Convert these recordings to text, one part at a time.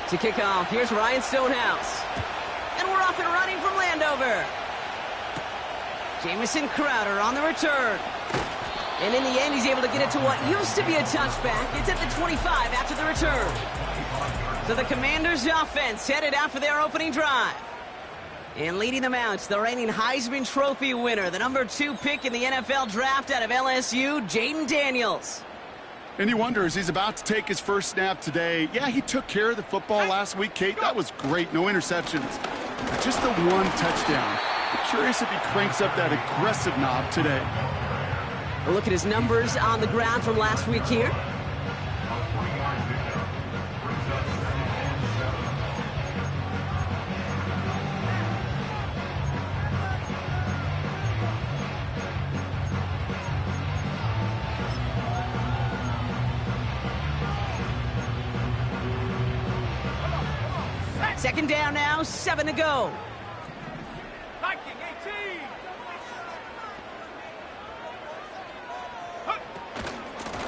To kick off, here's Ryan Stonehouse. And we're off and running from Landover. Jamison Crowder on the return. And in the end, he's able to get it to what used to be a touchback. It's at the 25 after the return. So the Commanders' offense headed out for their opening drive. And leading them out, the reigning Heisman Trophy winner, the number 2 pick in the NFL draft out of LSU, Jayden Daniels. And you wonder, as he's about to take his first snap today, yeah, he took care of the football last week, Kate. That was great. No interceptions. Just the 1 touchdown. I'm curious if he cranks up that aggressive knob today. A look at his numbers on the ground from last week here. Second down now, 7 to go. Viking 18.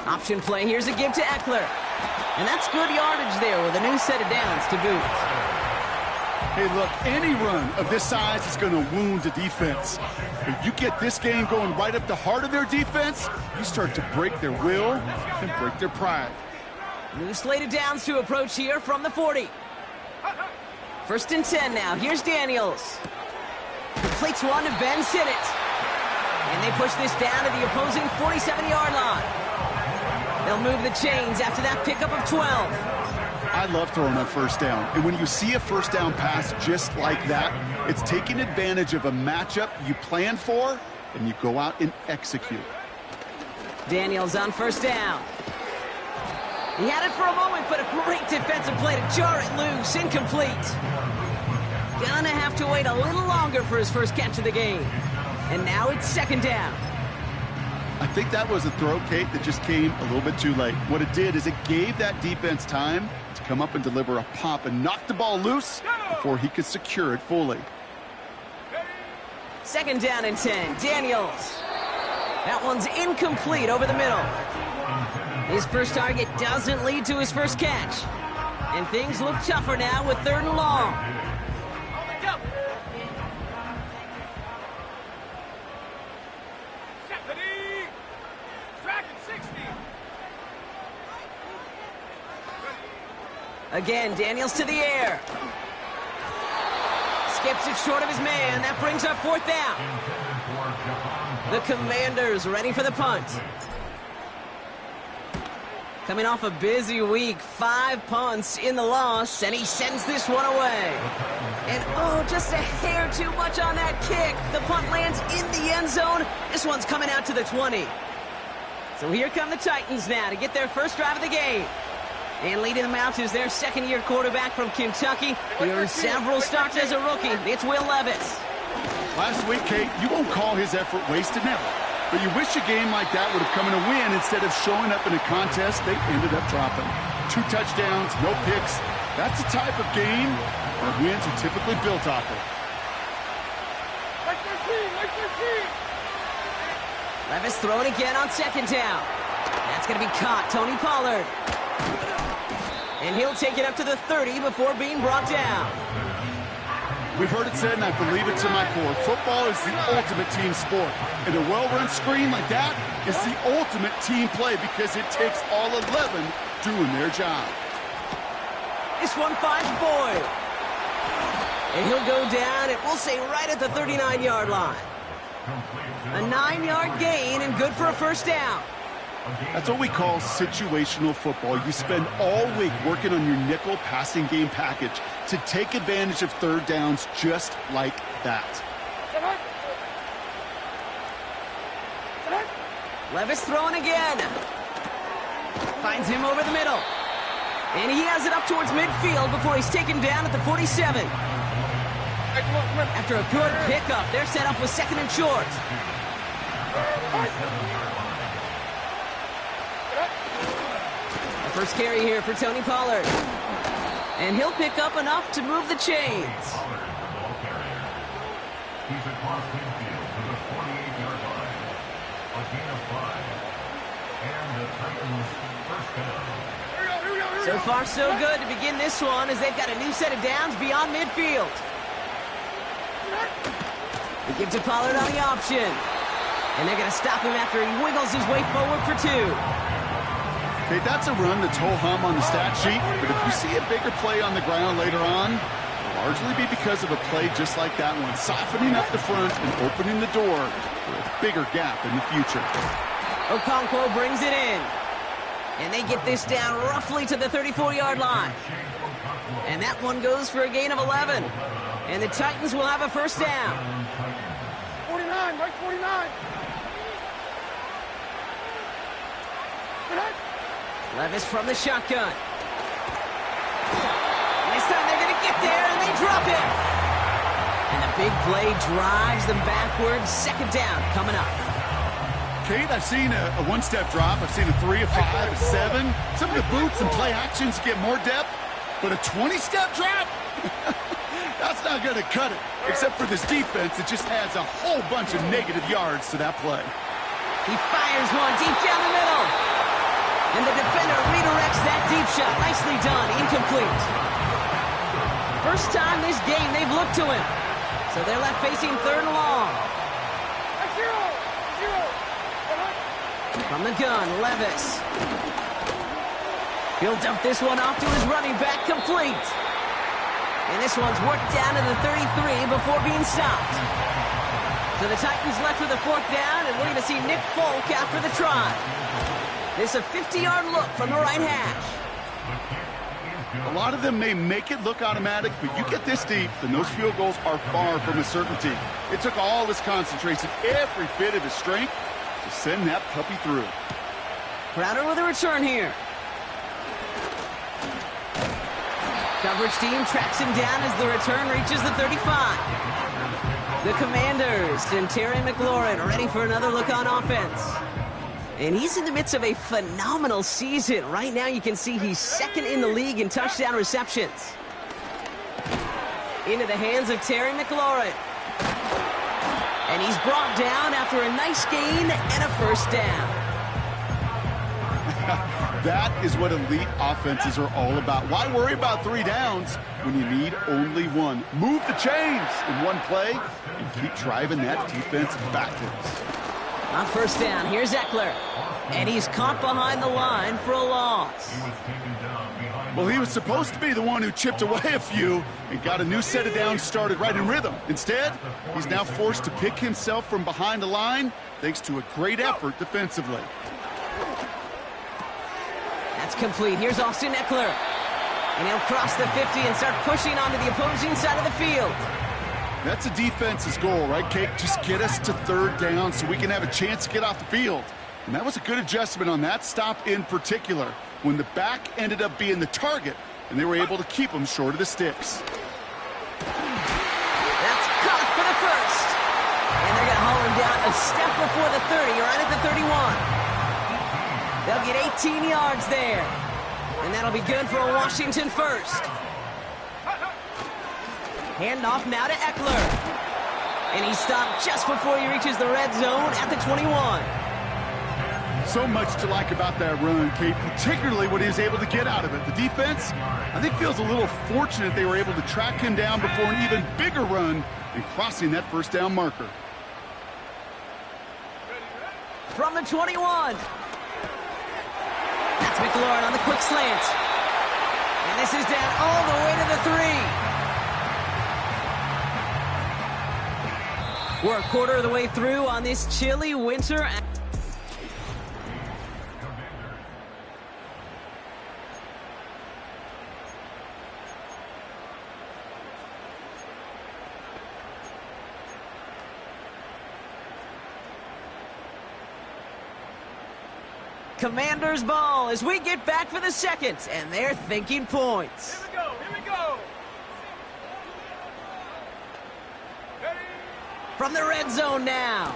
Option play, here's a give to Eckler. And that's good yardage there with a new set of downs to boot. Hey, look, any run of this size is going to wound the defense. If you get this game going right up the heart of their defense, you start to break their will and break their pride. New slate of downs to approach here from the 40. First and 10 now. Here's Daniels. Completes one to Ben Sinnott. And they push this down to the opposing 47-yard line. They'll move the chains after that pickup of 12. I love throwing on first down. And when you see a first down pass just like that, it's taking advantage of a matchup you plan for, and you go out and execute. Daniels on first down. He had it for a moment, but a great defensive play to jar it loose. Incomplete. Gonna have to wait a little longer for his first catch of the game. And now it's second down. I think that was a throw, Kate, that just came a little bit too late. What it did is it gave that defense time to come up and deliver a pop and knock the ball loose before he could secure it fully. Second down and 10. Daniels. That one's incomplete over the middle. His first target doesn't lead to his first catch. And things look tougher now with 3rd and long. Again, Daniels to the air. Skips it short of his man. That brings up 4th down. The Commanders ready for the punt. Coming off a busy week, 5 punts in the loss, and he sends this one away. And oh, just a hair too much on that kick. The punt lands in the end zone. This one's coming out to the 20. So here come the Titans now to get their first drive of the game. And leading them out is their second-year quarterback from Kentucky. He earned several starts as a rookie. It's Will Levis. Last week, Kate, you won't call his effort wasted, never. But you wish a game like that would have come in a win instead of showing up in a contest they ended up dropping. 2 touchdowns, no picks. That's the type of game our wins are typically built off of. Like their team. Levis throwing again on second down. That's going to be caught. Tony Pollard. And he'll take it up to the 30 before being brought down. We've heard it said, and I believe it to my core, football is the ultimate team sport. And a well-run screen like that is the ultimate team play because it takes all 11 doing their job. This one finds Boyd. And he'll go down, and we'll say right at the 39-yard line. A 9-yard gain and good for a first down. That's what we call situational football. You spend all week working on your nickel passing game package to take advantage of 3rd downs just like that. Levis throwing again. Finds him over the middle. And he has it up towards midfield before he's taken down at the 47. After a good pickup, they're set up with 2nd and short. First carry here for Tony Pollard. And he'll pick up enough to move the chains. He's across midfield to the 48-yard line. A gain of 5. And the Titans first down. So far, so good to begin this one as they've got a new set of downs beyond midfield. They give to Pollard on the option. And they're going to stop him after he wiggles his way forward for 2. Okay, that's a run that's ho-hum on the stat sheet, but if you see a bigger play on the ground later on, it'll largely be because of a play just like that one, softening up the front and opening the door for a bigger gap in the future. Okonkwo brings it in. And they get this down roughly to the 34-yard line. And that one goes for a gain of 11. And the Titans will have a first down. 49, Mike 49. Levis from the shotgun. And this time they're going to get there, and they drop it. And the big play drives them backwards. Second down coming up. Kate, I've seen a one-step drop. I've seen a 3, a 5, a 7. Some of the boots and play actions get more depth, but a 20-step drop? That's not going to cut it. Except for this defense, it just adds a whole bunch of negative yards to that play. He fires one deep down the middle. And the defender redirects that deep shot. Nicely done. Incomplete. First time this game they've looked to him. So they're left facing 3rd and long. From the gun, Levis. He'll dump this one off to his running back, complete. And this one's worked down to the 33 before being stopped. So the Titans left with a 4th down, and we're going to see Nick Folk after the try. This a 50-yard look from the right hash. A lot of them may make it look automatic, but you get this deep, and those field goals are far from a certainty. It took all his concentration, every bit of his strength, to send that puppy through. Crowder with a return here. Coverage team tracks him down as the return reaches the 35. The Commanders and Terry McLaurin ready for another look on offense. And he's in the midst of a phenomenal season. Right now you can see he's 2nd in the league in touchdown receptions. Into the hands of Terry McLaurin. And he's brought down after a nice gain and a first down. That is what elite offenses are all about. Why worry about 3 downs when you need only 1? Move the chains in one play and keep driving that defense backwards. On first down, here's Eckler. And he's caught behind the line for a loss. Well, he was supposed to be the one who chipped away a few and got a new set of downs started right in rhythm. Instead, he's now forced to pick himself from behind the line thanks to a great effort defensively. That's complete. Here's Austin Eckler. And he'll cross the 50 and start pushing onto the opposing side of the field. That's a defense's goal, right, Kate? Just get us to 3rd down so we can have a chance to get off the field. And that was a good adjustment on that stop in particular, when the back ended up being the target, and they were able to keep him short of the sticks. That's caught for the first. And they're going to haul him down a step before the 30, right at the 31. They'll get 18 yards there. And that'll be good for a Washington first. Handoff now to Eckler. And he stopped just before he reaches the red zone at the 21. So much to like about that run, Kate, particularly what he was able to get out of it. The defense, I think, feels a little fortunate they were able to track him down before an even bigger run and crossing that first down marker. From the 21. That's McLaurin on the quick slant. And this is down all the way to the 3. We're a quarter of the way through on this chilly winter. Commanders ball as we get back for the 2nd, and they're thinking points. Here we go, here we go. Ready? From the red zone now.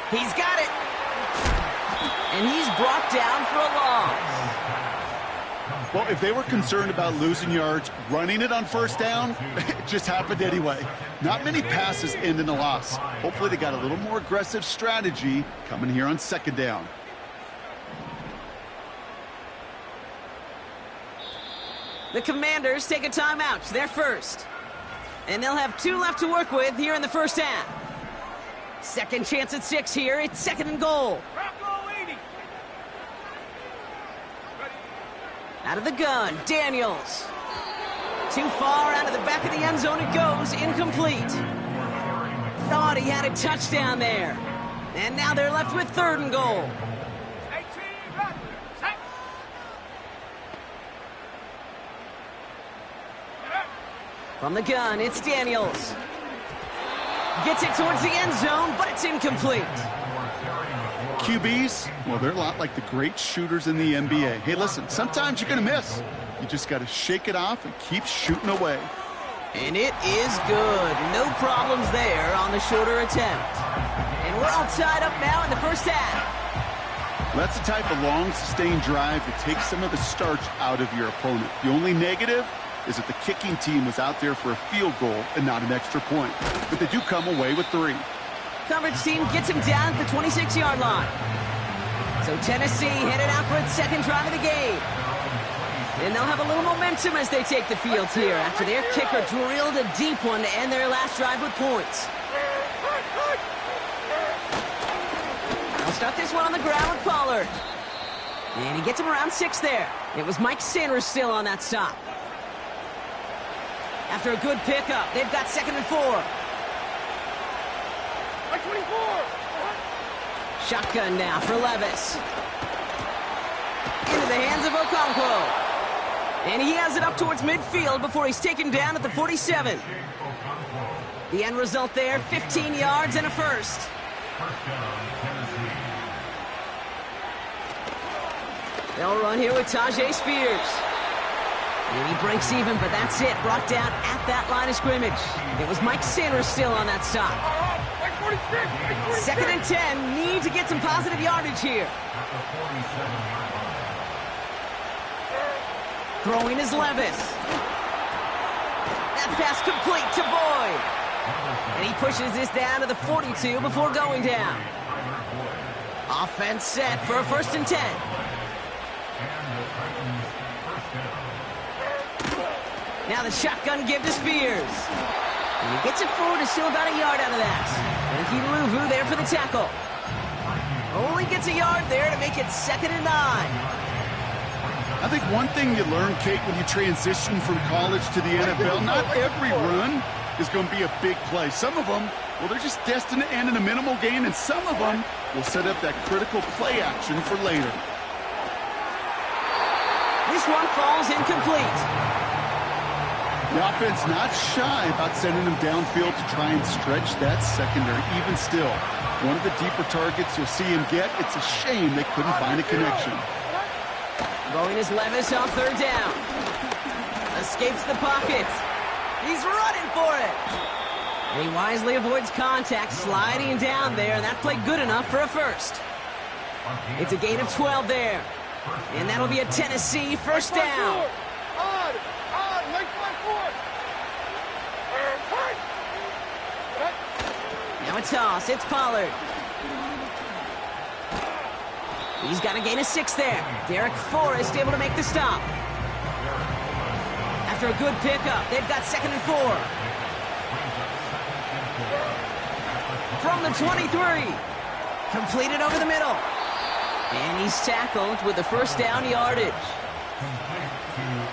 He's got it. And he's brought down for a loss. Well, if they were concerned about losing yards, running it on first down, it just happened anyway. Not many passes end in a loss. Hopefully they got a little more aggressive strategy coming here on 2nd down. The Commanders take a timeout. They're first. And they'll have 2 left to work with here in the first half. Second chance at 6 here. It's second and goal. Out of the gun, Daniels. Too far out of the back of the end zone it goes, incomplete. Thought he had a touchdown there. And now they're left with third and goal. From the gun, it's Daniels. Gets it towards the end zone, but it's incomplete. QBs, well, they're a lot like the great shooters in the NBA. Hey, listen, sometimes you're going to miss. You just got to shake it off and keep shooting away. And it is good. No problems there on the shorter attempt. And we're all tied up now in the first half. That's the type of long, sustained drive that takes some of the starch out of your opponent. The only negative is that the kicking team was out there for a field goal and not an extra point. But they do come away with 3. Coverage team gets him down at the 26-yard line. So Tennessee headed out for its second drive of the game. And they'll have a little momentum as they take the field here after their kicker drilled a deep one to end their last drive with points. They'll start this one on the ground with Pollard. And he gets him around 6 there. It was Mike Sanders still on that stop. After a good pickup, they've got second and 4. Like 24. Shotgun now for Levis. Into the hands of Okonkwo. And he has it up towards midfield before he's taken down at the 47. The end result there, 15 yards and a first. They'll run here with Tyjae Spears. And he breaks even, but that's it. Brought down at that line of scrimmage. It was Mike Sanders still on that stop. Like 46. Second and 10. Need to get some positive yardage here. Throwing is Levis. That pass complete to Boyd. And he pushes this down to the 42 before going down. Offense set for a first and 10. Now the shotgun give to Spears. And he gets it forward to still about a yard out of that. Frankie Luvu there for the tackle. Only gets a yard there to make it second and 9. I think one thing you learn, Kate, when you transition from college to the NFL, not every run is going to be a big play. Some of them, well, they're just destined to end in a minimal gain, and some of them will set up that critical play action for later. This one falls incomplete. The offense not shy about sending them downfield to try and stretch that secondary. Even still, one of the deeper targets you'll see him get, it's a shame they couldn't find a connection. Going is Levis on third down. Escapes the pocket. He's running for it. And he wisely avoids contact, sliding down there, and that played good enough for a first. It's a gain of 12 there. And that'll be a Tennessee first down. Now a toss. It's Pollard. He's got a gain of 6 there. Derek Forrest able to make the stop. After a good pickup, they've got second and 4. From the 23. Completed over the middle. And he's tackled with the first down yardage.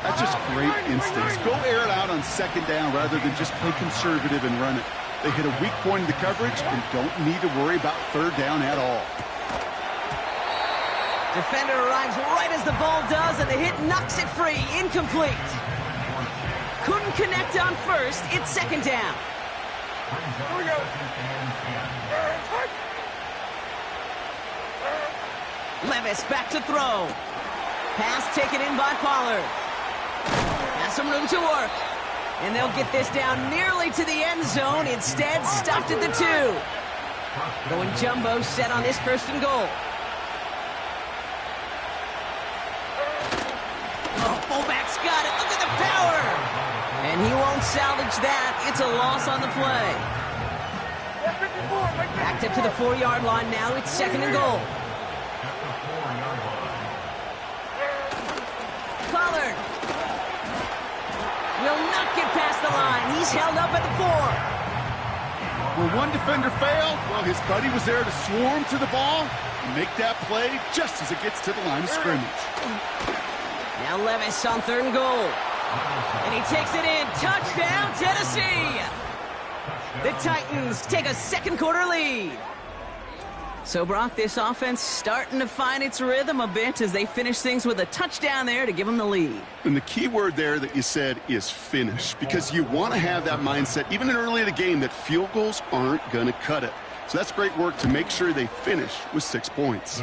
That's just great instincts. Go air it out on second down rather than just play conservative and run it. They hit a weak point in the coverage and don't need to worry about third down at all. Defender arrives right as the ball does, and the hit knocks it free. Incomplete. Couldn't connect on first. It's second down. Here we go. Levis back to throw. Pass taken in by Pollard. Has some room to work. And they'll get this down nearly to the end zone. Instead, stopped at the 2. Going jumbo set on this first and goal. Oh, fullback's got it. Look at the power. And he won't salvage that. It's a loss on the play. Backed up to the 4-yard line now. It's second and goal. Pollard. Will not get past the line. He's held up at the 4. Where one defender failed, well, his buddy was there to swarm to the ball and make that play just as it gets to the line of scrimmage. Now Levis on 3rd and goal. And he takes it in. Touchdown, Tennessee! The Titans take a second quarter lead. So, Brock, this offense starting to find its rhythm a bit as they finish things with a touchdown there to give them the lead. And the key word there that you said is finish, because you want to have that mindset, even early in the game, that field goals aren't going to cut it. So that's great work to make sure they finish with 6 points.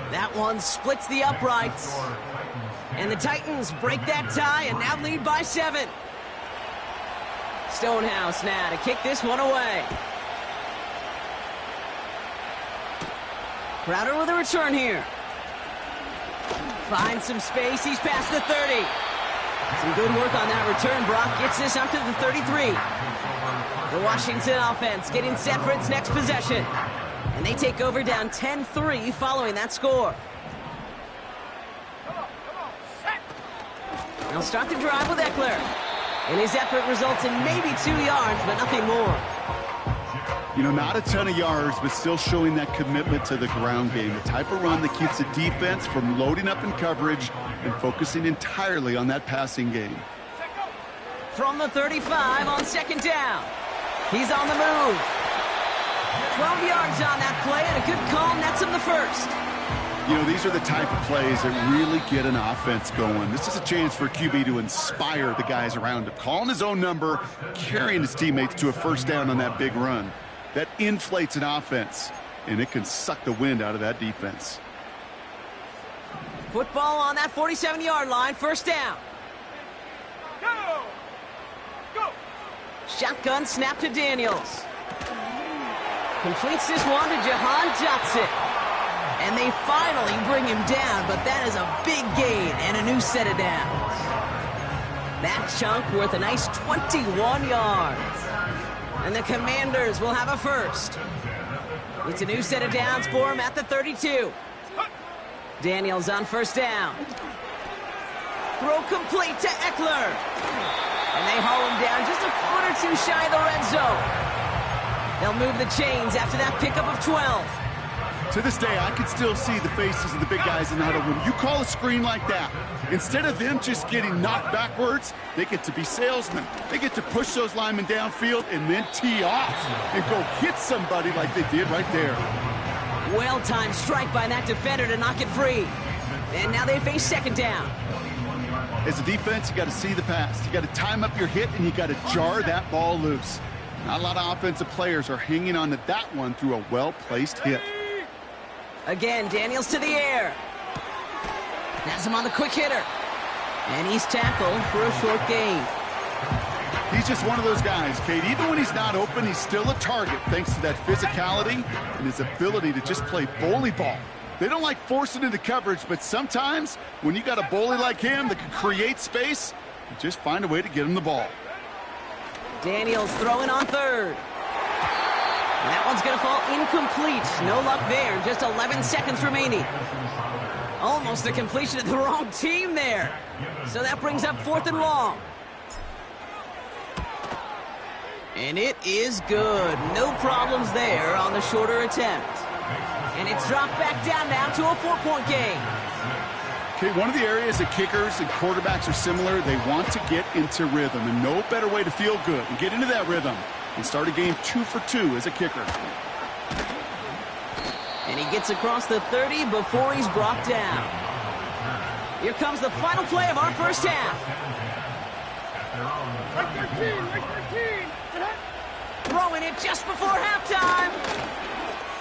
That one splits the uprights. And the Titans break that tie and now lead by 7. Stonehouse now to kick this one away. Crowder with a return here. Finds some space. He's past the 30. Some good work on that return. Brock gets this up to the 33. The Washington offense getting set for its next possession. And they take over down 10-3 following that score. They'll start the drive with Eckler. And his effort results in maybe 2 yards, but nothing more. You know, not a ton of yards, but still showing that commitment to the ground game. The type of run that keeps the defense from loading up in coverage and focusing entirely on that passing game. From the 35 on 2nd down. He's on the move. 12 yards on that play, and a good call nets him the first. You know, these are the type of plays that really get an offense going. This is a chance for QB to inspire the guys around him. Calling his own number, carrying his teammates to a first down on that big run. That inflates an offense, and it can suck the wind out of that defense. Football on that 47-yard line, first down. Go! Go! Shotgun snap to Daniels. Completes this one to Jahan Dotson. And they finally bring him down, but that is a big gain and a new set of downs. That chunk worth a nice 21 yards. And the Commanders will have a first. It's a new set of downs for him at the 32. Daniels on first down. Throw complete to Eckler. And they haul him down just a foot or two shy of the red zone. They'll move the chains after that pickup of 12. To this day, I can still see the faces of the big guys in the huddle. When you call a screen like that, instead of them just getting knocked backwards, they get to be salesmen. They get to push those linemen downfield and then tee off and go hit somebody like they did right there. Well-timed strike by that defender to knock it free. And now they face 2nd down. As a defense, you got to see the pass. You got to time up your hit, and you got to jar that ball loose. Not a lot of offensive players are hanging on to that one through a well-placed hit. Again, Daniels to the air. Has him on the quick hitter. And he's tackled for a short gain. He's just one of those guys, Kate. Even when he's not open, he's still a target thanks to that physicality and his ability to just play bully ball. They don't like forcing into coverage, but sometimes when you got a bully like him that can create space, you just find a way to get him the ball. Daniels throwing on 3rd. And that one's going to fall incomplete. No luck there. Just 11 seconds remaining. Almost a completion of the wrong team there. So that brings up 4th and long. And it is good. No problems there on the shorter attempt. And it's dropped back down now to a 4-point game. Okay, one of the areas that kickers and quarterbacks are similar, they want to get into rhythm. And no better way to feel good and get into that rhythm and start a game 2 for 2 as a kicker. And he gets across the 30 before he's brought down. Here comes the final play of our first half. Right 13, right 13. Throwing it just before halftime.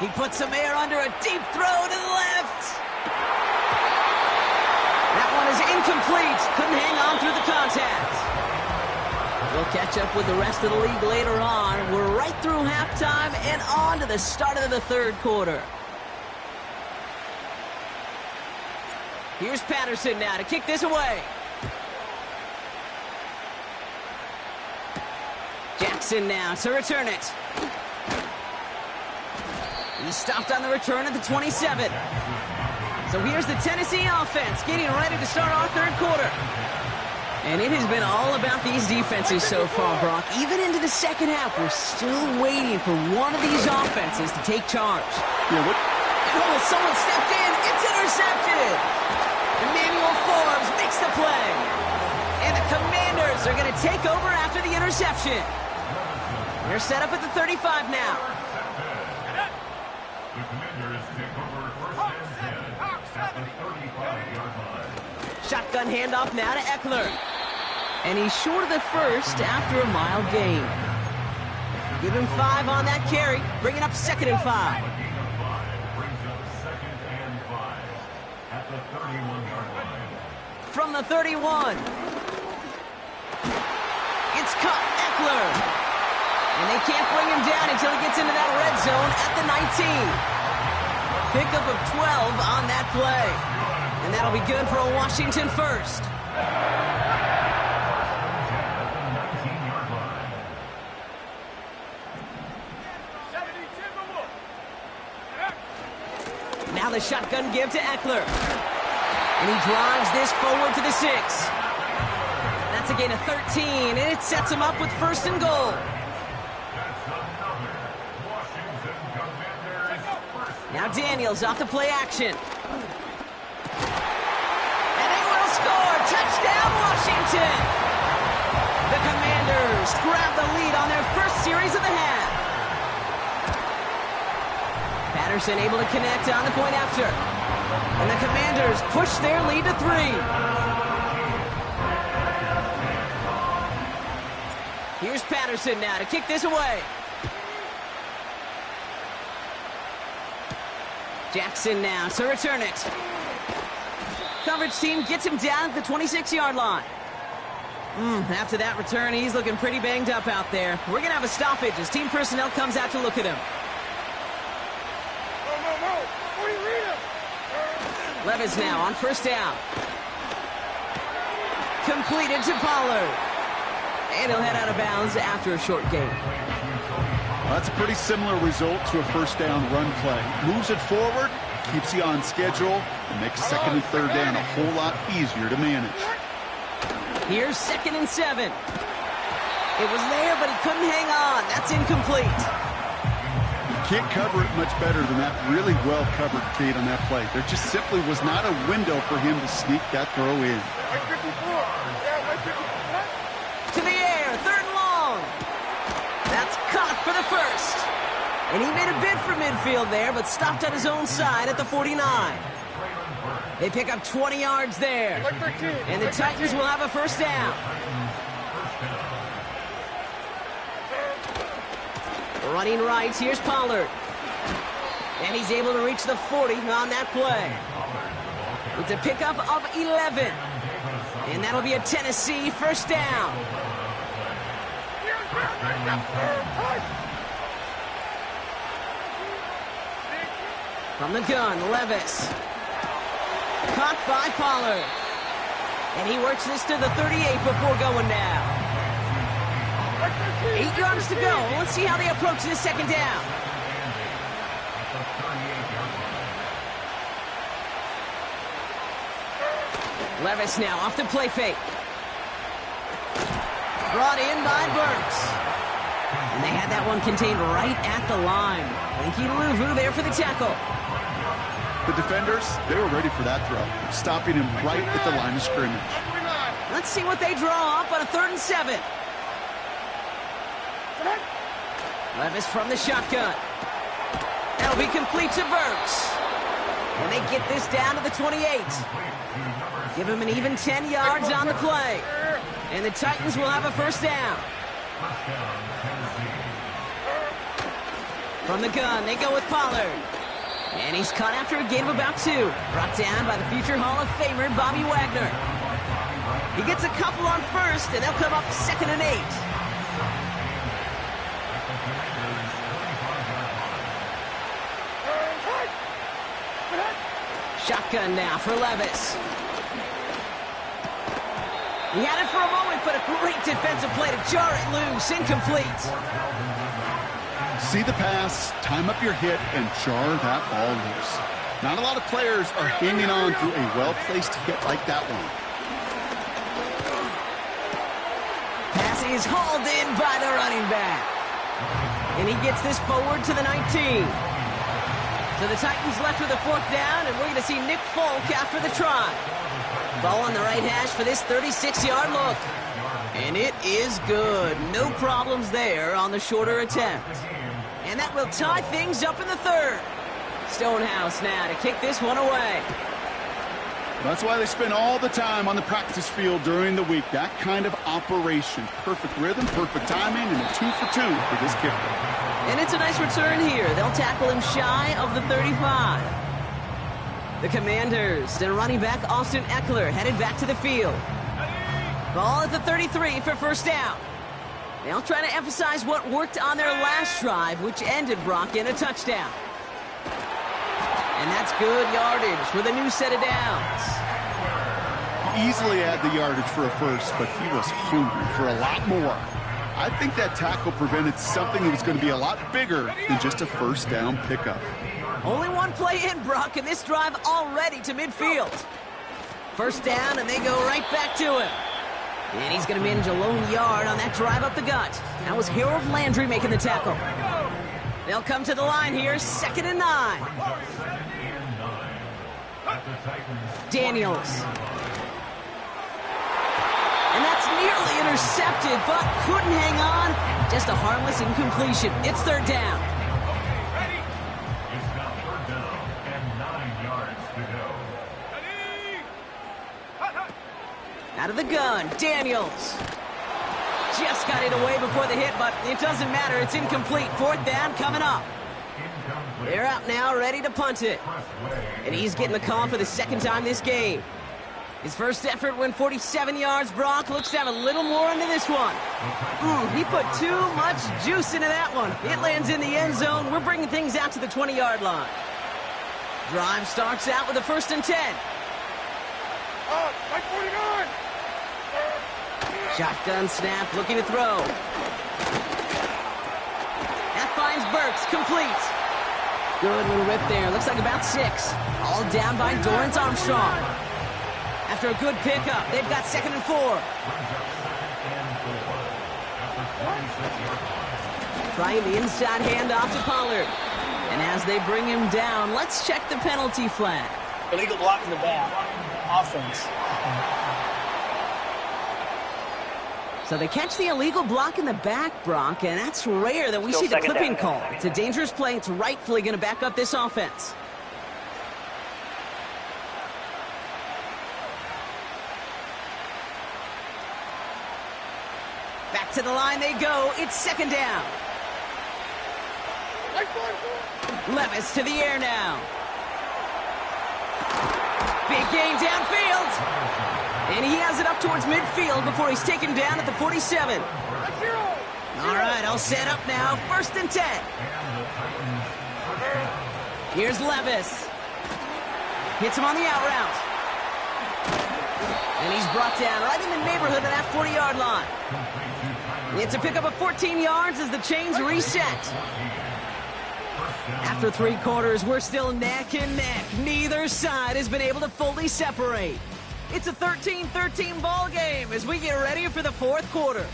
He puts some air under a deep throw to the left. That one is incomplete. Couldn't hang on through the contact. We'll catch up with the rest of the league later on. We're right through halftime and on to the start of the 3rd quarter. Here's Patterson now to kick this away. Jackson now to return it. He's stopped on the return at the 27. So here's the Tennessee offense getting ready to start our 3rd quarter. And it has been all about these defenses so far, Brock. Even into the second half, we're still waiting for one of these offenses to take charge. Yeah, what? Oh, someone stepped in. It's intercepted. Emmanuel Forbes makes the play. And the Commanders are going to take over after the interception. They're set up at the 35 now. The Commanders take over first and 10 at the 35-yard line. Shotgun handoff now to Eckler. And he's short of the first after a mile gain. Give him 5 on that carry, bringing up 2nd and 5. A gain of 5 brings up 2nd and 5 at the 31-yard line. From the 31. It's caught Eckler. And they can't bring him down until he gets into that red zone at the 19. Pickup of 12 on that play. And that'll be good for a Washington first. Now the shotgun give to Eckler. And he drives this forward to the 6. That's a gain of 13, and it sets him up with 1st and goal. Now Daniels off the play action. And they will score. Touchdown, Washington. The Commanders grab the lead on their first series of the half. Patterson able to connect on the point after. And the Commanders push their lead to 3. Here's Patterson now to kick this away. Jackson now to return it. Coverage team gets him down at the 26-yard line. After that return, he's looking pretty banged up out there. We're going to have a stoppage as team personnel comes out to look at him. Levis now on 1st down. Completed to Pollard. And he'll head out of bounds after a short gain. That's a pretty similar result to a 1st down run play. Moves it forward, keeps you on schedule, and makes 2nd and 3rd down a whole lot easier to manage. Here's 2nd and 7. It was there, but he couldn't hang on. That's incomplete. Can't cover it much better than that really well-covered Kate on that play. There just simply was not a window for him to sneak that throw in. To the air, 3rd and long. That's caught for the 1st. And he made a bid for midfield there, but stopped on his own side at the 49. They pick up 20 yards there. And the Titans will have a 1st down. Running right, here's Pollard. And he's able to reach the 40 on that play. It's a pickup of 11. And that'll be a Tennessee 1st down. From the gun, Levis. Caught by Pollard. And he works this to the 38 before going down. 8 yards to go. Let's see how they approach this 2nd down. Levis now off the play fake. Brought in by Burks. And they had that one contained right at the line. Linky Luvu there for the tackle. The defenders, they were ready for that throw, stopping him right at the line of scrimmage. Let's see what they draw up on a 3rd and 7. Levis from the shotgun. That'll be complete to Burks. And they get this down to the 28. Give him an even 10 yards on the play. And the Titans will have a 1st down. From the gun, they go with Pollard. And he's caught after a gain of about 2. Brought down by the future Hall of Famer, Bobby Wagner. He gets a couple on 1st, and they'll come up 2nd and 8. Shotgun now for Levis. He had it for a moment, but a great defensive play to jar it loose. Incomplete. See the pass, time up your hit, and jar that ball loose. Not a lot of players are hanging on to a well-placed hit like that one. is hauled in by the running back. And he gets this forward to the 19. So the Titans left with a 4th down, and we're going to see Nick Folk after the try. Ball on the right hash for this 36-yard look. And it is good. No problems there on the shorter attempt. And that will tie things up in the 3rd. Stonehouse now to kick this one away. That's why they spend all the time on the practice field during the week. That kind of operation. Perfect rhythm, perfect timing, and a 2 for 2 for this kicker. And it's a nice return here. They'll tackle him shy of the 35. The Commanders and running back Austin Eckler headed back to the field. Ball at the 33 for 1st down. They'll try to emphasize what worked on their last drive, which ended, Brock, in a touchdown. And that's good yardage with a new set of downs. Easily had the yardage for a first, but he was hungry for a lot more. I think that tackle prevented something that was going to be a lot bigger than just a 1st down pickup. Only one play in, Brock, and this drive already to midfield. 1st down, and they go right back to him. And he's going to manage a lone yard on that drive up the gut. That was Harold Landry making the tackle. They'll come to the line here, 2nd and 9. Daniels. And that's nearly intercepted, but couldn't hang on. Just a harmless incompletion. It's 3rd down. It's now 3rd down and 9 yards to go. Out of the gun, Daniels. Just got it away before the hit, but it doesn't matter. It's incomplete. 4th down coming up. They're out now, ready to punt it. And he's getting the call for the 2nd time this game. His first effort went 47 yards. Brock looks to have a little more into this one. He put too much juice into that one. It lands in the end zone. We're bringing things out to the 20-yard line. Drive starts out with a 1st and 10. Like 49. Shotgun snap, looking to throw. That finds Burks, complete. Good little rip there, looks like about 6. All down by Dorrance Armstrong. After a good pickup, they've got 2nd and 4. Trying the inside handoff to Pollard. And as they bring him down, let's check the penalty flag. Illegal block in the back. Offense. So they catch the illegal block in the back, Brock, and that's rare that we see the clipping call. It's a dangerous play. It's rightfully going to back up this offense. Back to the line they go. It's 2nd down. Levis to the air now. Big gain downfield. And he has it up towards midfield before he's taken down at the 47. All right, all set up now. 1st and 10. Here's Levis. Hits him on the out route. And he's brought down right in the neighborhood of that 40-yard line. It's a pickup of 14 yards as the chains reset. After 3 quarters, we're still neck and neck. Neither side has been able to fully separate. It's a 13-13 ball game as we get ready for the 4th quarter.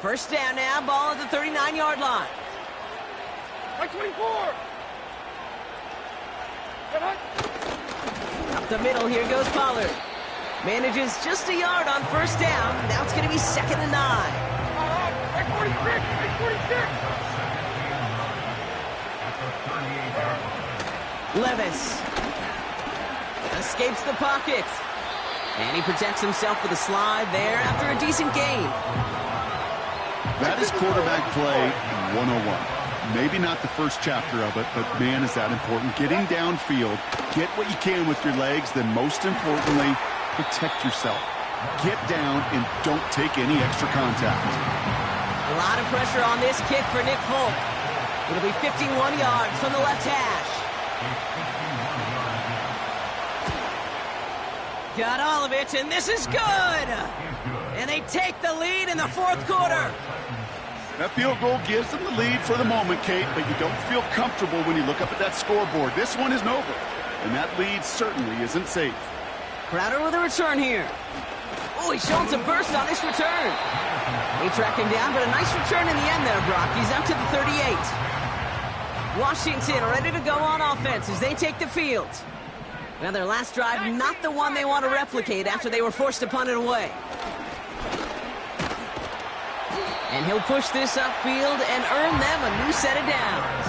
First down now, ball at the 39-yard line. Like 24. Up the middle, here goes Pollard. Manages just a yard on 1st down. Now it's going to be 2nd and 9. Like 46. Like 46. Levis escapes the pocket. And he protects himself with a slide there after a decent gain. That is quarterback play 101. Maybe not the first chapter of it, but man, is that important. Getting downfield, get what you can with your legs, then most importantly, protect yourself. Get down and don't take any extra contact. A lot of pressure on this kick for Nick Folk. It'll be 51 yards from the left hash. Got all of it, and this is good! And they take the lead in the fourth quarter. That field goal gives them the lead for the moment, Kate, but you don't feel comfortable when you look up at that scoreboard. This one isn't over, and that lead certainly isn't safe. Crowder with a return here. Oh, he's showing some burst on this return. They track him down, but a nice return in the end there, Brock. He's up to the 38. Washington ready to go on offense as they take the field. Now, their last drive, not the one they want to replicate after they were forced to punt it away. And he'll push this upfield and earn them a new set of downs.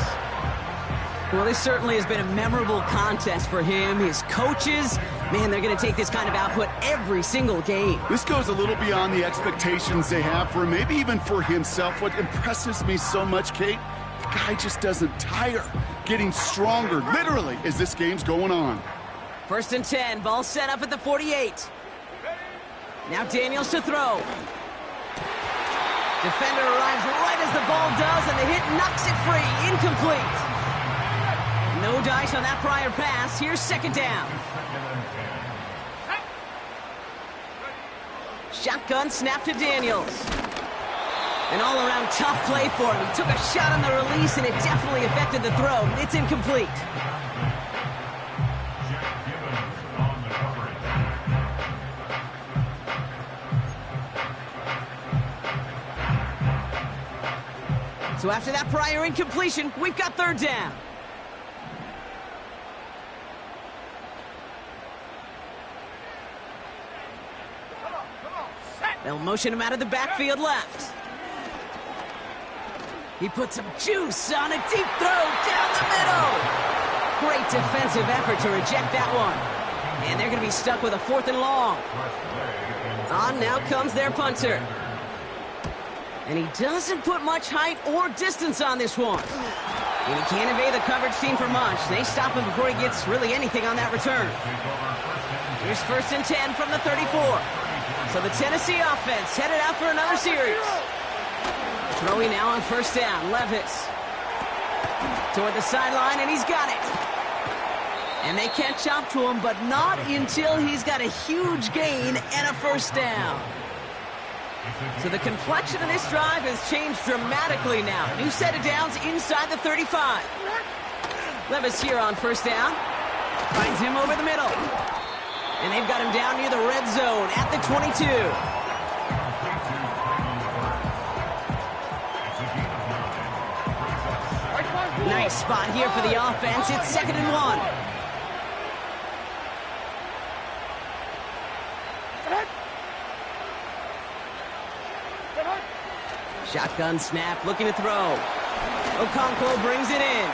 Well, this certainly has been a memorable contest for him. His coaches, man, they're going to take this kind of output every single game. This goes a little beyond the expectations they have for him, maybe even for himself. What impresses me so much, Kate, the guy just doesn't tire. Getting stronger, literally, as this game's going on. 1st and 10, ball set up at the 48. Now Daniels to throw. Defender arrives right as the ball does, and the hit knocks it free. Incomplete. No dice on that prior pass. Here's 2nd down. Shotgun snap to Daniels. An all-around tough play for him. He took a shot on the release, and it definitely affected the throw. It's incomplete. So after that prior incompletion, we've got 3rd down. They'll motion him out of the backfield left. He puts some juice on a deep throw down the middle. Great defensive effort to reject that one. And they're going to be stuck with a 4th and long. On now comes their punter. And he doesn't put much height or distance on this one. And he can't evade the coverage team for much. They stop him before he gets really anything on that return. Here's 1st and 10 from the 34. So the Tennessee offense headed out for another series. Throwing now on 1st down. Levis toward the sideline, and he's got it. And they catch up to him, but not until he's got a huge gain and a 1st down. So the complexion of this drive has changed dramatically now. New set of downs inside the 35. Levis here on 1st down. Finds him over the middle. And they've got him down near the red zone at the 22. Nice spot here for the offense. It's 2nd and 1. Shotgun snap, looking to throw. Okonkwo brings it in.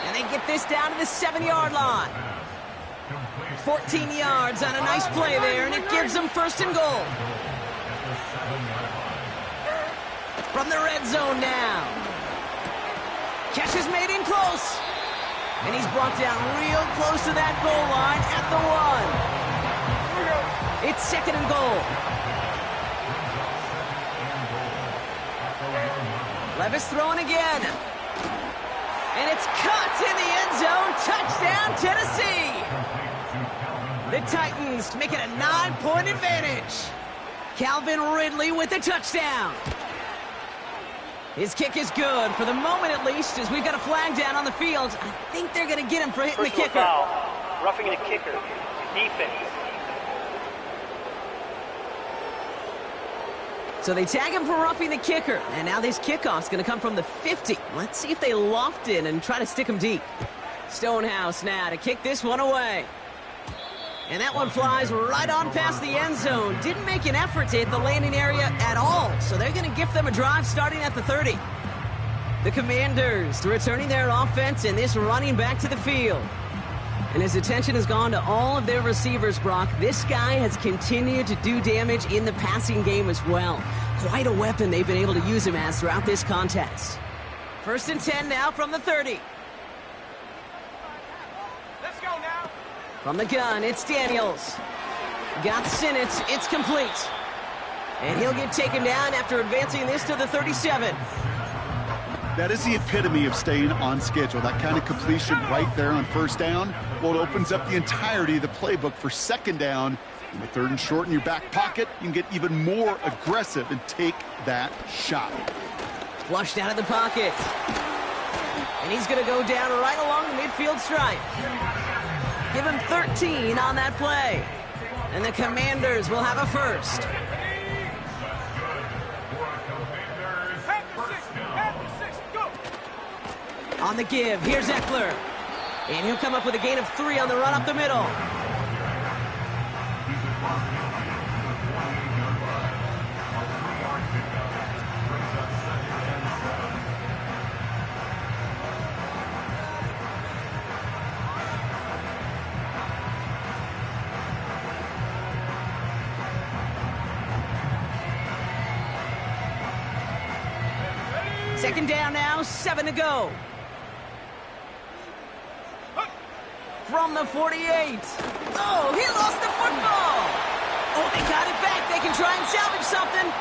And they get this down to the 7-yard line. 14 yards on a nice play there, and it gives them 1st and goal. From the red zone now. Catch is made in close. And he's brought down real close to that goal line at the 1. It's 2nd and goal. Levis throwing again. And it's caught in the end zone. Touchdown, Tennessee. The Titans make it a 9-point advantage. Calvin Ridley with the touchdown. His kick is good, for the moment at least, as we've got a flag down on the field. I think they're going to get him for hitting the kicker. Foul. Roughing the kicker. Defense. So they tag him for roughing the kicker. And now this kickoff's going to come from the 50. Let's see if they loft in and try to stick him deep. Stonehouse now to kick this one away. And that one flies right on past the end zone. Didn't make an effort to hit the landing area at all. So they're going to gift them a drive starting at the 30. The Commanders returning their offense and this running back to the field. And his attention has gone to all of their receivers, Brock. This guy has continued to do damage in the passing game as well. Quite a weapon they've been able to use him as throughout this contest. 1st and 10 now from the 30. Let's go now. From the gun, it's Daniels. Got Sinnott, it's complete. And he'll get taken down after advancing this to the 37. That is the epitome of staying on schedule. That kind of completion right there on first down, well, it opens up the entirety of the playbook for second down. In the third and short in your back pocket, you can get even more aggressive and take that shot. Flushed out of the pocket. And he's going to go down right along the midfield stripe. Give him 13 on that play. And the Commanders will have a first. On the give, here's Eckler. And he'll come up with a gain of 3 on the run up the middle. Second down now, 7 to go. From the 48. Oh, he lost the football. Oh, they got it back. They can try and salvage something.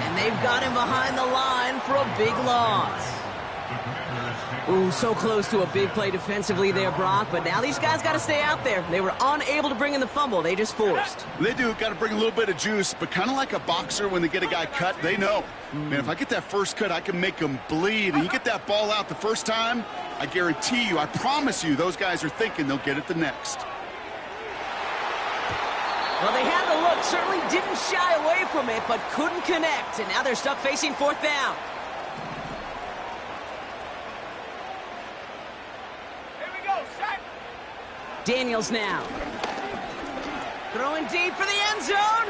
And they've got him behind the line for a big loss. Ooh, so close to a big play defensively there, Brock. But now these guys got to stay out there. They were unable to bring in the fumble. They just forced. They do. Got to bring a little bit of juice. But kind of like a boxer when they get a guy cut, they know. Man, if I get that first cut, I can make them bleed. And you get that ball out the first time, I guarantee you, I promise you, those guys are thinking they'll get it the next. Well, they had the look. Certainly didn't shy away from it, but couldn't connect. And now they're stuck facing fourth down. Daniels now. Throwing deep for the end zone.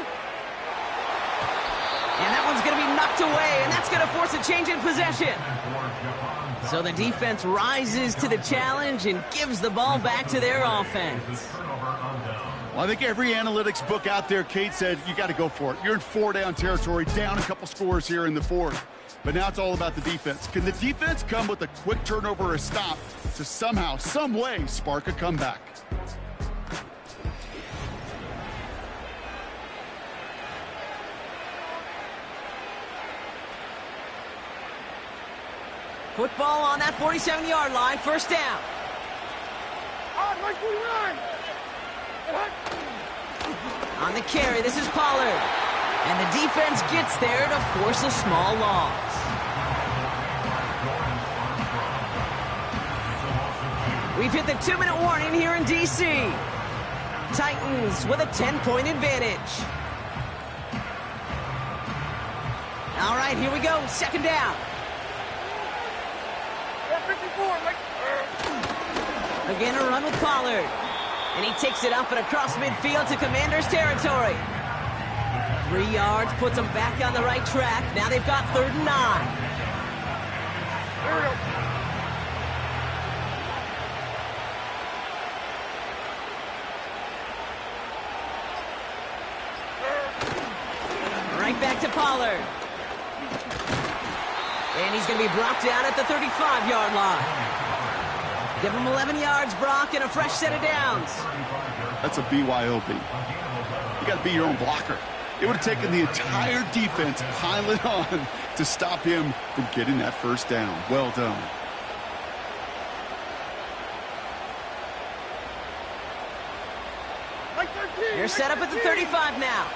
And that one's going to be knocked away, and that's going to force a change in possession. So the defense rises to the challenge and gives the ball back to their offense. Well, I think every analytics book out there, Kate, said you got to go for it. You're in 4-down territory, down a couple scores here in the fourth. But now it's all about the defense. Can the defense come with a quick turnover or a stop to somehow, some way, spark a comeback? Football on that 47-yard line, first down. On the carry, this is Pollard. And the defense gets there to force a small loss. We've hit the 2-minute warning here in D.C. Titans with a 10-point advantage. All right, here we go, second down. Again, a run with Pollard. And he takes it up and across midfield to Commanders territory. 3 yards, puts them back on the right track. Now they've got 3rd and 9. Right back to Pollard. And he's going to be brought down at the 35-yard line. Give him 11 yards, Brock, and a fresh set of downs. That's a BYOB. You got to be your own blocker. It would have taken the entire defense piling on to stop him from getting that first down. Well done. They're set up at the 35 now.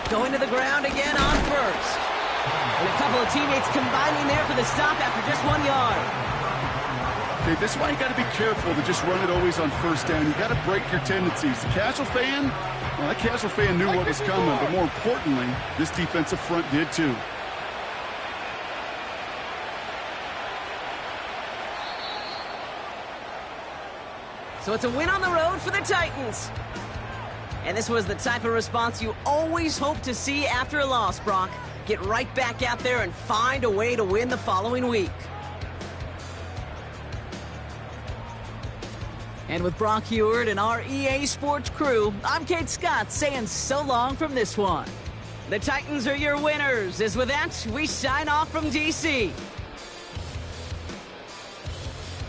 Going to the ground again on first. And a couple of teammates combining there for the stop after just 1 yard. Okay, this is why you got to be careful to just run it always on first down. You got to break your tendencies. The casual fan, well, that casual fan knew what was coming, but more importantly, this defensive front did too. So it's a win on the road for the Titans. And this was the type of response you always hope to see after a loss, Brock. Get right back out there and find a way to win the following week. And with Brock Huard and our EA Sports crew, I'm Kate Scott saying so long from this one. The Titans are your winners. As with that, we sign off from D.C.